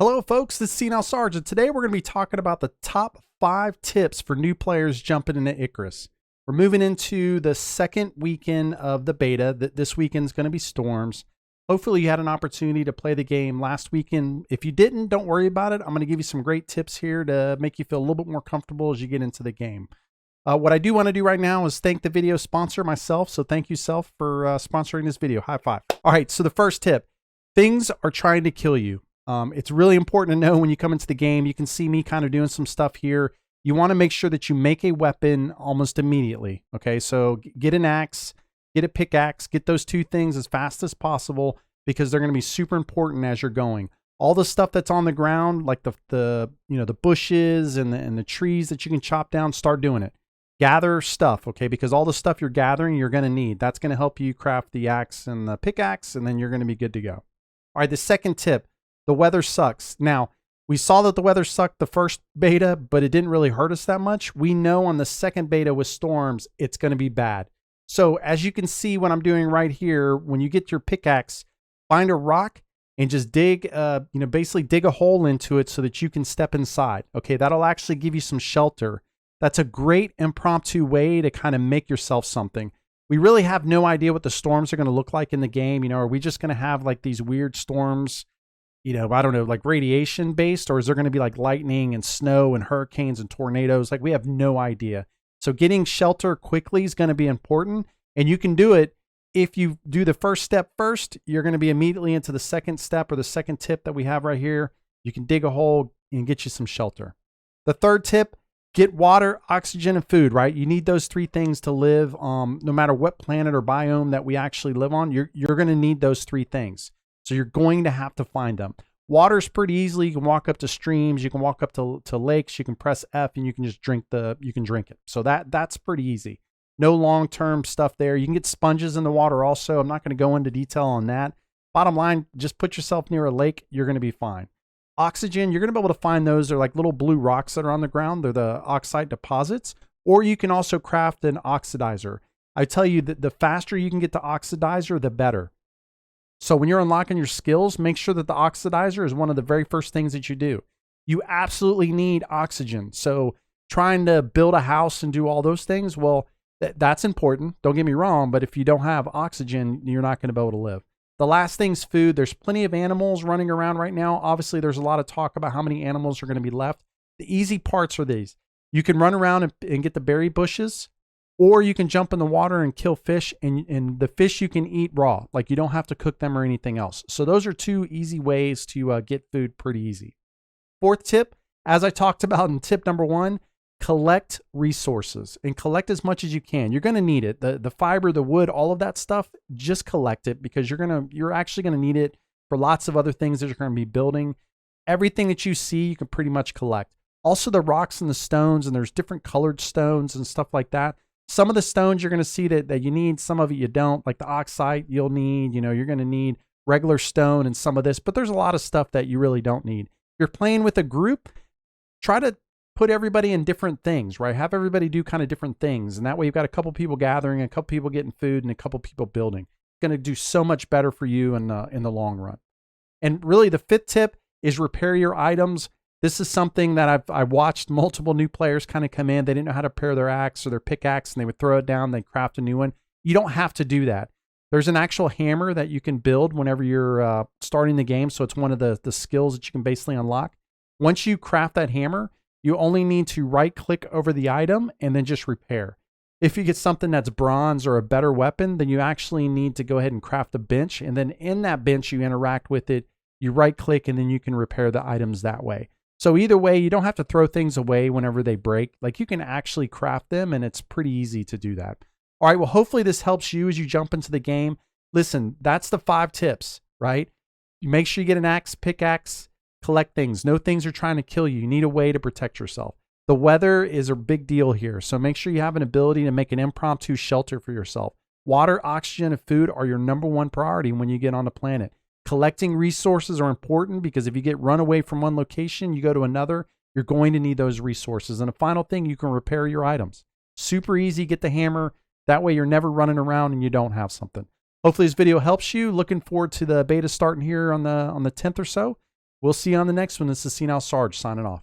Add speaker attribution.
Speaker 1: Hello folks, this is SenileSarge, and today we're going to be talking about the top 5 tips for new players jumping into ICARUS. We're moving into the second weekend of the beta. This weekend is going to be Storms. Hopefully you had an opportunity to play the game last weekend. If you didn't, don't worry about it. I'm going to give you some great tips here to make you feel a little bit more comfortable as you get into the game. What I do want to do right now is thank the video sponsor myself. So thank you, Self, for sponsoring this video. High five. All right, so the first tip, things are trying to kill you. It's really important to know when you come into the game. You can see me kind of doing some stuff here. You want to make sure that you make a weapon almost immediately. Okay, so get an axe, get a pickaxe, get those two things as fast as possible because they're going to be super important as you're going. All the stuff that's on the ground, like the bushes and the trees that you can chop down, start doing it. Gather stuff, okay, because all the stuff you're gathering, you're going to need. That's going to help you craft the axe and the pickaxe, and then you're going to be good to go. All right, the second tip. The weather sucks. Now, we saw that the weather sucked the first beta, but it didn't really hurt us that much. We know on the second beta with storms, it's going to be bad. So as you can see what I'm doing right here, when you get your pickaxe, find a rock and just dig, basically dig a hole into it so that you can step inside. Okay, that'll actually give you some shelter. That's a great impromptu way to kind of make yourself something. We really have no idea what the storms are going to look like in the game. Are we just going to have like these weird storms, I don't know, like radiation based, or is there going to be like lightning and snow and hurricanes and tornadoes? Like, we have no idea. So getting shelter quickly is going to be important, and you can do it. If you do the first step first, you're going to be immediately into the second step or the second tip that we have right here. You can dig a hole and get you some shelter. The third tip, get water, oxygen, and food, right? You need those 3 things to live. No matter what planet or biome that we actually live on, you're going to need those 3 things. So you're going to have to find them. Water's pretty easily. You can walk up to streams. You can walk up to lakes. You can press F and you can just drink it. So that's pretty easy. No long-term stuff there. You can get sponges in the water also. I'm not going to go into detail on that. Bottom line, just put yourself near a lake. You're going to be fine. Oxygen, you're going to be able to find those. They're like little blue rocks that are on the ground. They're the oxide deposits. Or you can also craft an oxidizer. I tell you that the faster you can get the oxidizer, the better. So when you're unlocking your skills, make sure that the oxidizer is one of the very first things that you do. You absolutely need oxygen. So trying to build a house and do all those things, well, that's important. Don't get me wrong, but if you don't have oxygen, you're not going to be able to live. The last thing's food. There's plenty of animals running around right now. Obviously, there's a lot of talk about how many animals are going to be left. The easy parts are these. You can run around and get the berry bushes, or you can jump in the water and kill fish, and the fish you can eat raw. Like, you don't have to cook them or anything else. So those are 2 easy ways to get food pretty easy. Fourth tip, as I talked about in tip number 1, collect resources and collect as much as you can. You're going to need it. The fiber, the wood, all of that stuff, just collect it because you're actually going to need it for lots of other things that you're going to be building. Everything that you see, you can pretty much collect. Also the rocks and the stones, and there's different colored stones and stuff like that. Some of the stones you're going to see that you need, some of it you don't, like the oxide you'll need, you're going to need regular stone and some of this, but there's a lot of stuff that you really don't need. If you're playing with a group, try to put everybody in different things, right? Have everybody do kind of different things. And that way you've got a couple people gathering, a couple people getting food, and a couple people building. It's going to do so much better for you in the long run. And really the 5th tip is repair your items. This is something that I've watched multiple new players kind of come in. They didn't know how to repair their axe or their pickaxe, and they would throw it down, they'd craft a new one. You don't have to do that. There's an actual hammer that you can build whenever you're starting the game, so it's one of the skills that you can basically unlock. Once you craft that hammer, you only need to right-click over the item and then just repair. If you get something that's bronze or a better weapon, then you actually need to go ahead and craft a bench, and then in that bench, you interact with it, you right-click, and then you can repair the items that way. So either way, you don't have to throw things away whenever they break. Like, you can actually craft them, and it's pretty easy to do that. All right, well, hopefully this helps you as you jump into the game. Listen, that's the 5 tips, right? You make sure you get an axe, pickaxe, collect things. No things are trying to kill you. You need a way to protect yourself. The weather is a big deal here, so make sure you have an ability to make an impromptu shelter for yourself. Water, oxygen, and food are your number 1 priority when you get on the planet. Collecting resources are important because if you get run away from one location, you go to another, you're going to need those resources. And a final thing, you can repair your items. Super easy, get the hammer. That way you're never running around and you don't have something. Hopefully this video helps you. Looking forward to the beta starting here on the 10th or so. We'll see you on the next one. This is SenileSarge signing off.